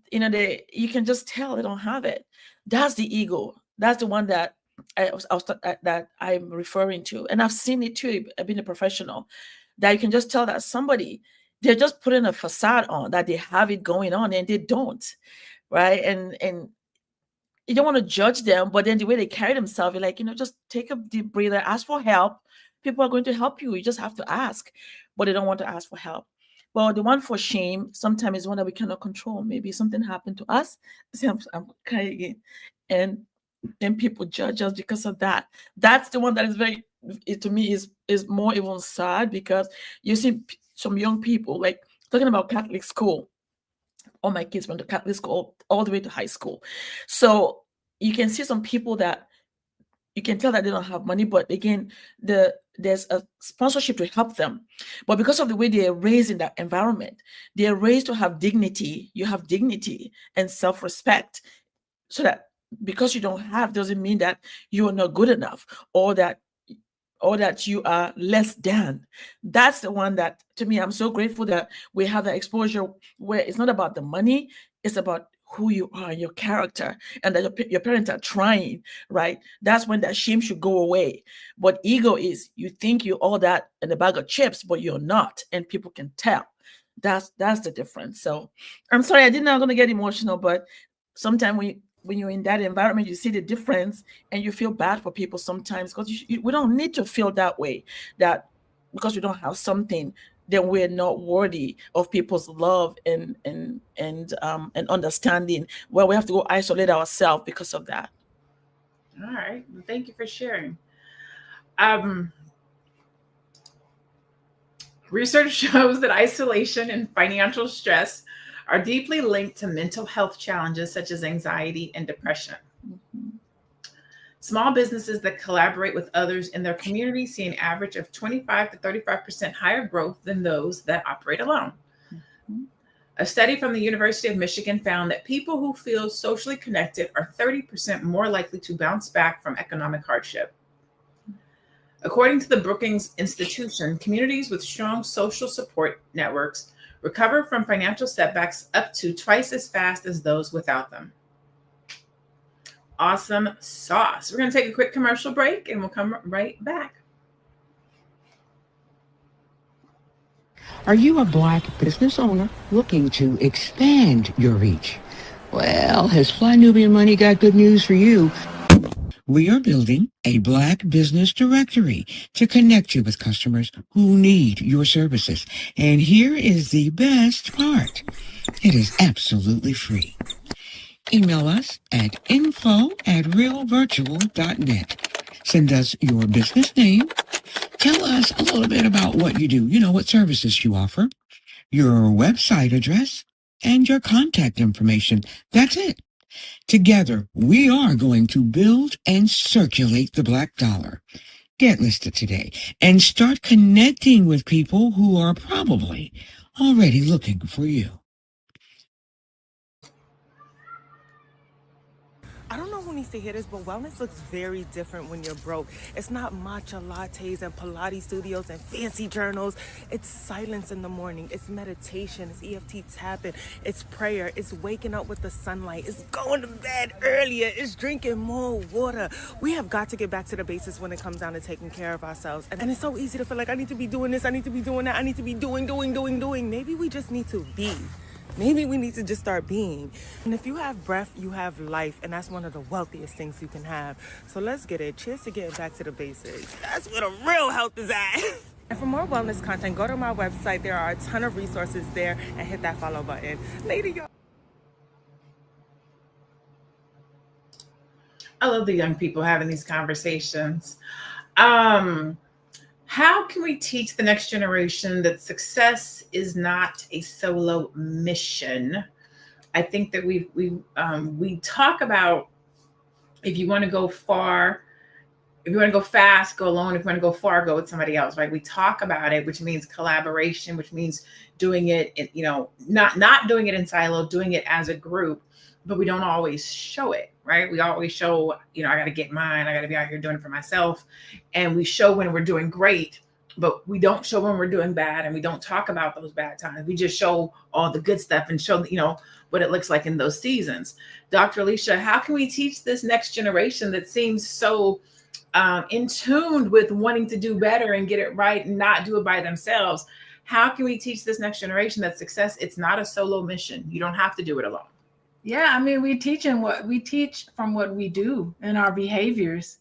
You can just tell they don't have it. That's the ego. That's the one that that I'm referring to. And I've seen it too. I've been a professional, that you can just tell that somebody, they're just putting a facade on that they have it going on, and they don't, right? And you don't want to judge them, but then the way they carry themselves, you're like, just take a deep breather, ask for help. People are going to help you. You just have to ask, but they don't want to ask for help. Well, the one for shame sometimes is one that we cannot control. Maybe something happened to us. See, I'm crying again. And then people judge us because of that. That's the one that is to me is more even sad, because you see some young people, like talking about Catholic school. All my kids went to Catholic school all the way to high school. So you can see some people that you can tell that they don't have money, but again, there's a sponsorship to help them. But because of the way they are raised in that environment, they are raised to have dignity. You have dignity and self-respect. So that because you don't have doesn't mean that you are not good enough, or that you are less than. That's the one that, to me, I'm so grateful that we have that exposure where it's not about the money, it's about who you are, your character, and that your parents are trying, right? That's when that shame should go away. But ego is, you think you're all that in a bag of chips, but you're not, and people can tell. That's the difference. So I'm sorry, I'm going to get emotional, but sometimes when you're in that environment, you see the difference, and you feel bad for people sometimes, because we don't need to feel that way, that because we don't have something, then we're not worthy of people's love and understanding. Well, we have to go isolate ourselves because of that. All right. Well, thank you for sharing. Research shows that isolation and financial stress are deeply linked to mental health challenges such as anxiety and depression. Small businesses that collaborate with others in their community see an average of 25 to 35% higher growth than those that operate alone. A study from the University of Michigan found that people who feel socially connected are 30% more likely to bounce back from economic hardship. According to the Brookings Institution, communities with strong social support networks recover from financial setbacks up to twice as fast as those without them. Awesome sauce. We're going to take a quick commercial break and we'll come right back. Are you a Black business owner looking to expand your reach? Well, has Fly Nubian Money got good news for you? We are building a Black business directory to connect you with customers who need your services. And here is the best part. It is absolutely free. Email us at info@realvirtual.net. Send us your business name. Tell us a little bit about what you do, what services you offer, your website address, and your contact information. That's it. Together, we are going to build and circulate the Black dollar. Get listed today and start connecting with people who are probably already looking for you. I don't know who needs to hear this, but wellness looks very different when you're broke. It's not matcha lattes and Pilates studios and fancy journals. It's silence in the morning. It's meditation. It's EFT tapping. It's prayer. It's waking up with the sunlight. It's going to bed earlier. It's drinking more water. We have got to get back to the basics when it comes down to taking care of ourselves. And it's so easy to feel like I need to be doing this. I need to be doing that. I need to be doing. Maybe we just need to be. Maybe we need to just start being. And if you have breath, you have life. And that's one of the wealthiest things you can have. So let's get it. Cheers to getting back to the basics. That's where the real health is at. And for more wellness content, go to my website. There are a ton of resources there. And hit that follow button. Later, y'all. I love the young people having these conversations. How can we teach the next generation that success is not a solo mission? I think that we talk about, if you want to go far, if you want to go fast, go alone. If you want to go far, go with somebody else, right? We talk about it, which means collaboration, which means doing it, not doing it in silo, doing it as a group, but we don't always show it, right? We always show, I got to get mine. I got to be out here doing it for myself. And we show when we're doing great, but we don't show when we're doing bad. And we don't talk about those bad times. We just show all the good stuff and show, what it looks like in those seasons. Dr. Alicia, how can we teach this next generation that seems so in tune with wanting to do better and get it right and not do it by themselves? How can we teach this next generation that success, it's not a solo mission. You don't have to do it alone. Yeah, we teach from what we do and our behaviors.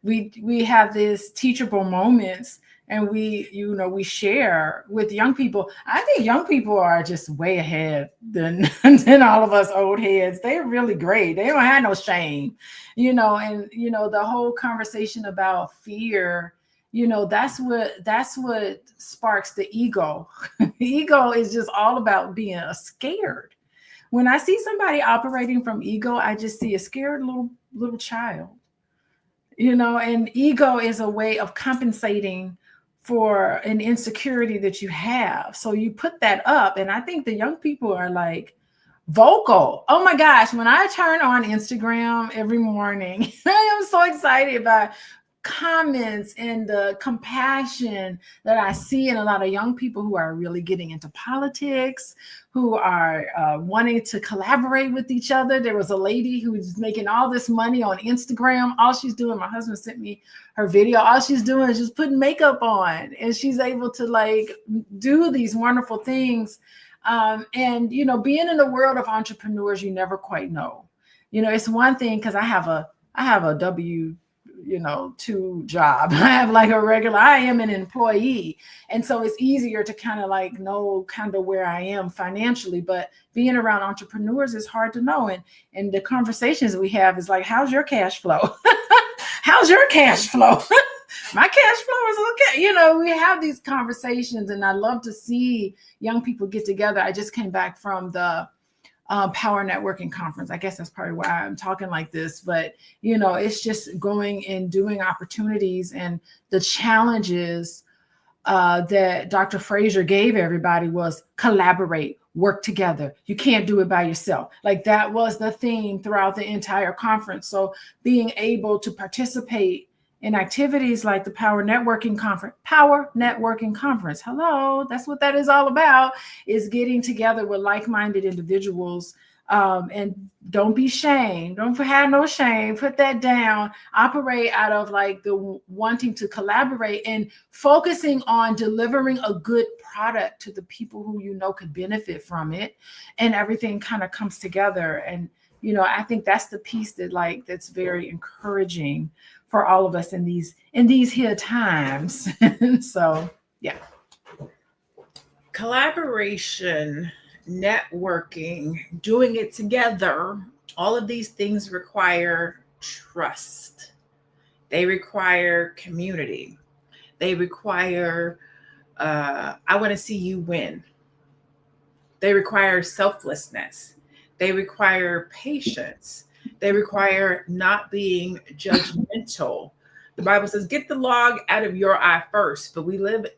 We have these teachable moments, and we share with young people. I think young people are just way ahead than all of us old heads. They're really great. They don't have no shame, and the whole conversation about fear. That's what sparks the ego. The ego is just all about being scared. When I see somebody operating from ego, I just see a scared little child, and ego is a way of compensating for an insecurity that you have. So you put that up, and I think the young people are like vocal. Oh my gosh, when I turn on Instagram every morning, I am so excited by comments and the compassion that I see in a lot of young people who are really getting into politics, who are wanting to collaborate with each other. There was a lady who was making all this money on Instagram. All she's doing, my husband sent me her video, all she's doing is just putting makeup on, and she's able to do these wonderful things. And being in the world of entrepreneurs, you never quite know. It's one thing, because I have a W2 job. I am an employee. And so it's easier to kind of know where I am financially, but being around entrepreneurs is hard to know. And the conversations we have is how's your cash flow? How's your cash flow? My cash flow is okay. We have these conversations, and I love to see young people get together. I just came back from the Power Networking Conference. I guess that's probably why I'm talking like this, but it's just going and doing opportunities, and the challenges that Dr. Fraser gave everybody was collaborate, work together. You can't do it by yourself. Like that was the theme throughout the entire conference. So being able to participate in activities like the Power Networking Conference. Hello, that's what that is all about, is getting together with like-minded individuals. And don't be shamed. Don't have no shame. Put that down. Operate out of like the wanting to collaborate and focusing on delivering a good product to the people who you know could benefit from it, and everything kind of comes together. And I think that's the piece that's very encouraging for all of us in these here times. So yeah. Collaboration, networking, doing it together, all of these things require trust. They require community. They require, I want to see you win. They require selflessness. They require patience. They require not being judgmental. The Bible says, get the log out of your eye first. But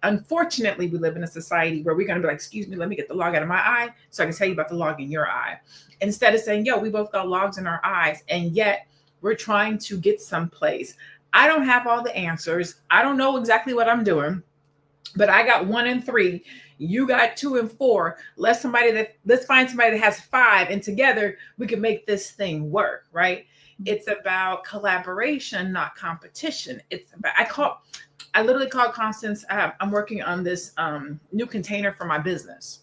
unfortunately, we live in a society where we're going to be like, excuse me, let me get the log out of my eye so I can tell you about the log in your eye. Instead of saying, yo, we both got logs in our eyes, and yet we're trying to get someplace. I don't have all the answers. I don't know exactly what I'm doing, but I got 1 and 3. You got 2 and 4. Let's find somebody that has 5, and together we can make this thing work, right? It's about collaboration, not competition. It's about, I literally called Constance. I'm working on this new container for my business.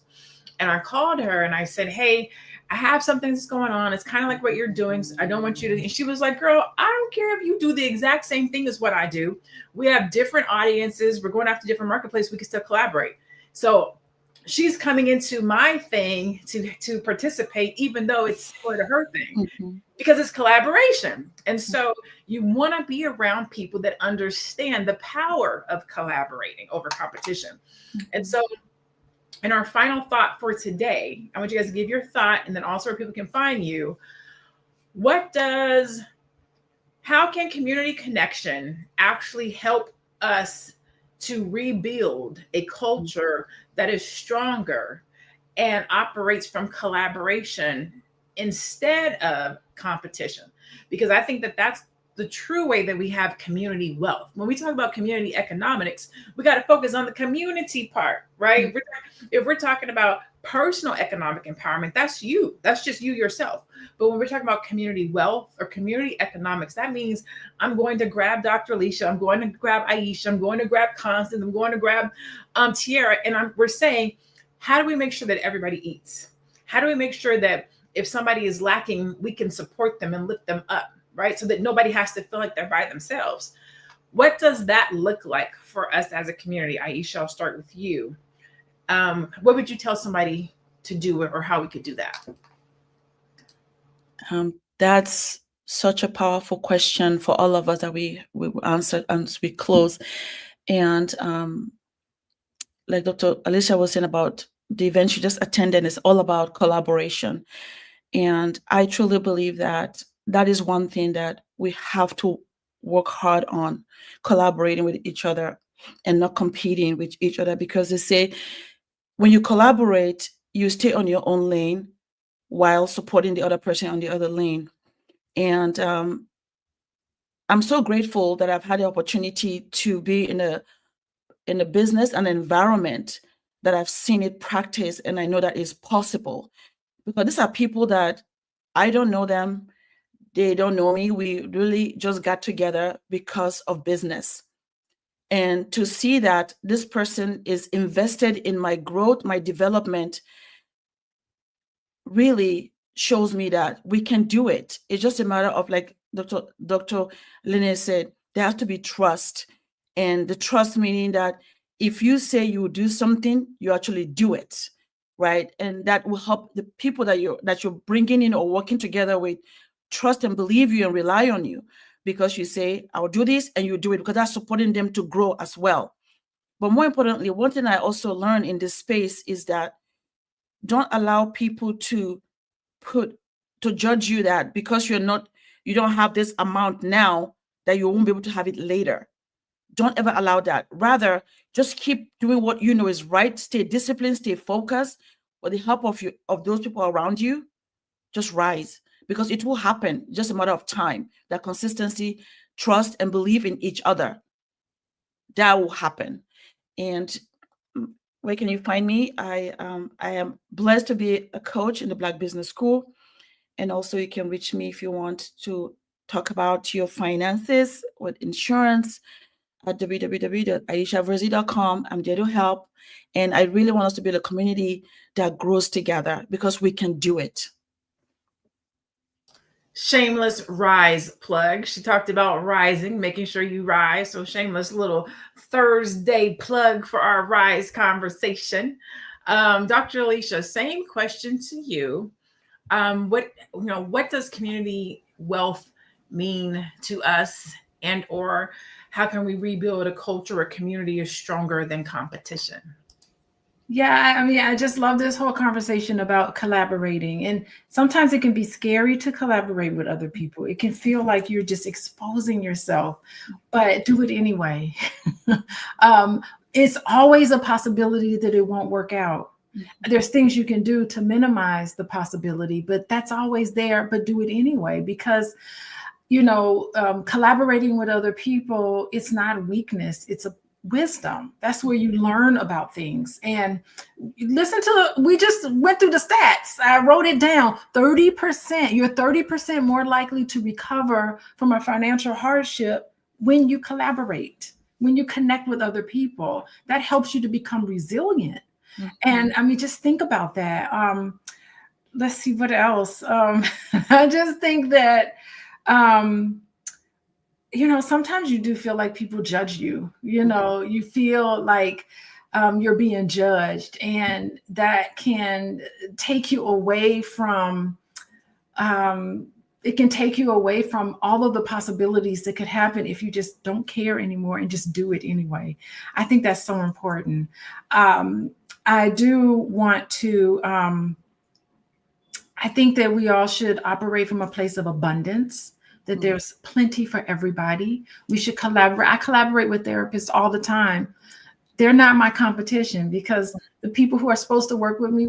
And I called her and I said, hey, I have something that's going on. It's kind of like what you're doing. So I don't want you to. And she was like, girl, I don't care if you do the exact same thing as what I do. We have different audiences. We're going after different marketplaces. We can still collaborate. So she's coming into my thing to participate, even though it's sort of her thing, because it's collaboration. And so you want to be around people that understand the power of collaborating over competition. And so in our final thought for today, I want you guys to give your thought, and then also where people can find you. How can community connection actually help us to rebuild a culture that is stronger and operates from collaboration instead of competition? Because I think that that's the true way that we have community wealth. When we talk about community economics, we got to focus on the community part, right? If we're talking about personal economic empowerment, that's you. That's just you yourself. But when we're talking about community wealth or community economics, that means I'm going to grab Dr. Alicia, I'm going to grab Aisha, I'm going to grab Constance, I'm going to grab Tiara, and we're saying, how do we make sure that everybody eats? How do we make sure that if somebody is lacking, we can support them and lift them up, right? So that nobody has to feel like they're by themselves. What does that look like for us as a community? Aisha, I'll start with you. What would you tell somebody to do, or how we could do that? That's such a powerful question for all of us that we answer as we close. And like Dr. Alicia was saying about the event she just attended, is all about collaboration. And I truly believe that that is one thing that we have to work hard on, collaborating with each other and not competing with each other, because they say when you collaborate, you stay on your own lane while supporting the other person on the other lane. And I'm so grateful that I've had the opportunity to be in a business and environment that I've seen it practice, and I know that is possible, because these are people that I don't know them, they don't know me. We really just got together because of business. And to see that this person is invested in my growth, my development, really shows me that we can do it. It's just a matter of, like Dr. Lene said, there has to be trust. And the trust meaning that if you say you will do something, you actually do it, right? And that will help the people that you're bringing in or working together with trust and believe you and rely on you, because you say, I'll do this, and you do it, because that's supporting them to grow as well. But more importantly, one thing I also learned in this space is that don't allow people to judge you that because you don't have this amount now, that you won't be able to have it later. Don't ever allow that. Rather, just keep doing what you know is right. Stay disciplined, stay focused, with the help of those people around you, just rise, because it will happen. Just a matter of time. That consistency, trust, and believe in each other, that will happen. And where can you find me? I am blessed to be a coach in the Black Business School. And also you can reach me if you want to talk about your finances with insurance at www.aishaverzi.com. I'm there to help. And I really want us to build a community that grows together, because we can do it. Shameless rise plug. She talked about rising, making sure you rise. So shameless little Thursday plug for our rise conversation. Dr. Alicia, same question to you. What does community wealth mean to us, and or how can we rebuild a culture where community is stronger than competition? Yeah, I mean, I just love this whole conversation about collaborating. And sometimes it can be scary to collaborate with other people. It can feel like you're just exposing yourself, but do it anyway. It's always a possibility that it won't work out. There's things you can do to minimize the possibility, but that's always there. But do it anyway, because collaborating with other people, it's not weakness, it's a wisdom. That's where you learn about things. And we just went through the stats. I wrote it down. 30%, you're 30% more likely to recover from a financial hardship when you collaborate, when you connect with other people. That helps you to become resilient. Mm-hmm. And I mean, just think about that. Let's see what else. I just think that, sometimes you do feel like people judge you. You feel like you're being judged, and that can take you away from it can take you away from all of the possibilities that could happen if you just don't care anymore and just do it anyway. I think that's so important. I do want to I think that we all should operate from a place of abundance, that there's plenty for everybody. We should collaborate. I collaborate with therapists all the time. They're not my competition, because the people who are supposed to work with me,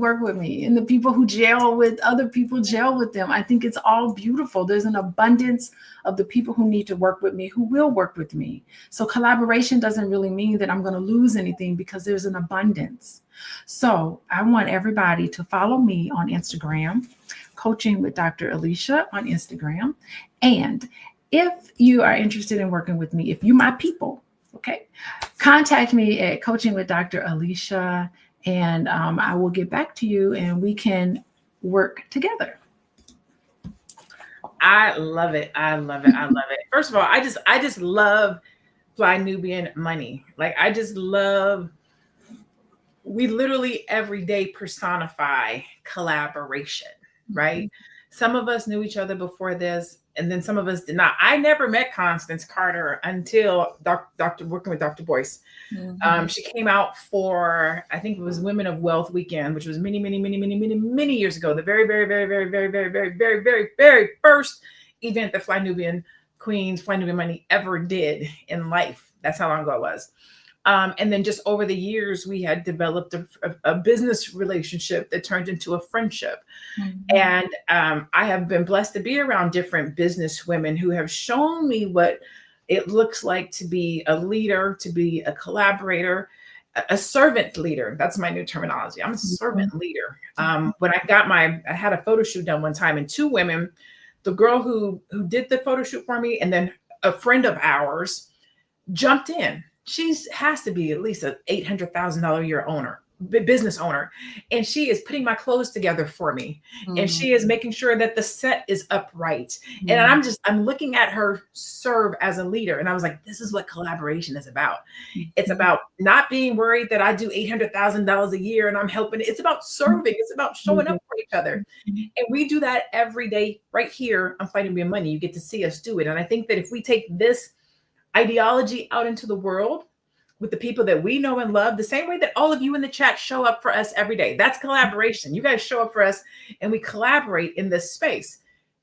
and the people who gel with other people gel with them. I think it's all beautiful. There's an abundance of the people who need to work with me, who will work with me. So collaboration doesn't really mean that I'm going to lose anything, because there's an abundance. So I want everybody to follow me on Instagram, Coaching with Dr. Alicia on Instagram. And if you are interested in working with me, if you my people, okay, contact me at Coaching with Dr. Alicia, and I will get back to you and we can work together. I love it. I love it. I love it. First of all, I just love Fly Nubian Money. Like, I just love, we literally every day personify collaboration, right? Some of us knew each other before this, and then some of us did not. I never met Constance Carter until working with Dr. Boyce. Mm-hmm. She came out for, I think it was Women of Wealth Weekend, which was many years ago. The very, very, very, very, very, very, very, very, very, very first event that Fly Nubian Money ever did in life. That's how long ago it was. And then just over the years, we had developed a business relationship that turned into a friendship. Mm-hmm. And I have been blessed to be around different business women who have shown me what it looks like to be a leader, to be a collaborator, a servant leader. That's my new terminology. I'm a servant leader. When I had a photo shoot done one time, and two women, the girl who did the photo shoot for me, and then a friend of ours jumped in. She has to be at least an $800,000 a year business owner. And she is putting my clothes together for me. Mm-hmm. And she is making sure that the set is upright. Mm-hmm. And I'm looking at her serve as a leader. And I was like, this is what collaboration is about. Mm-hmm. It's about not being worried that I do $800,000 a year and I'm helping. It's about serving. It's about showing up for each other. Mm-hmm. And we do that every day right here on Fly Nubian Money. You get to see us do it. And I think that if we take this ideology out into the world with the people that we know and love, the same way that all of you in the chat show up for us every day. That's collaboration. You guys show up for us and we collaborate in this space.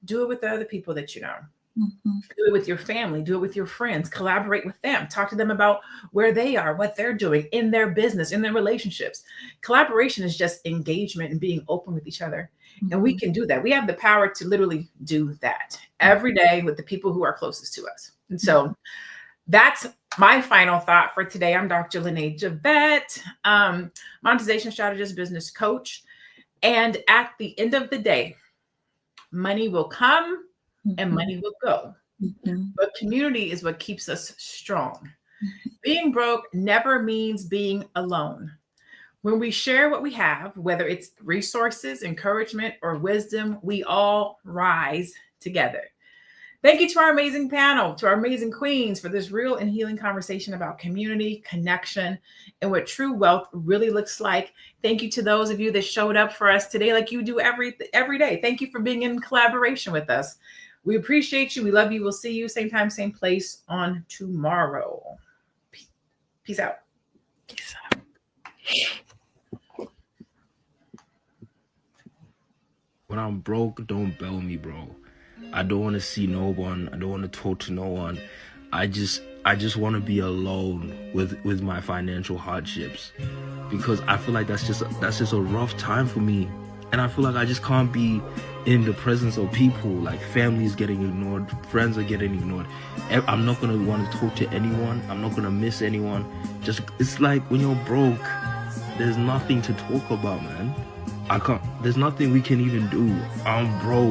Do it with the other people that you know. Do it with your family, do it with your friends, collaborate with them, talk to them about where they are, what they're doing in their business, in their relationships. Collaboration is just engagement and being open with each other. And we can do that. We have the power to literally do that every day with the people who are closest to us. And so that's my final thought for today. I'm Dr. Lene Javette, monetization strategist, business coach. And at the end of the day, money will come and money will go. But community is what keeps us strong. Being broke never means being alone. When we share what we have, whether it's resources, encouragement, or wisdom, we all rise together. Thank you to our amazing panel, to our amazing queens for this real and healing conversation about community, connection, and what true wealth really looks like. Thank you to those of you that showed up for us today like you do every day. Thank you for being in collaboration with us. We appreciate you. We love you. We'll see you same time, same place on tomorrow. Peace out. Peace out. When I'm broke, don't bail me, bro. I don't want to see no one. I don't want to talk to no one. I just want to be alone with my financial hardships, because I feel like that's just a rough time for me, and I feel like I just can't be in the presence of people. Like, family is getting ignored, friends are getting ignored. I'm not gonna want to talk to anyone. I'm not gonna miss anyone. Just, it's like when you're broke, there's nothing to talk about, man. There's nothing we can even do. I'm broke.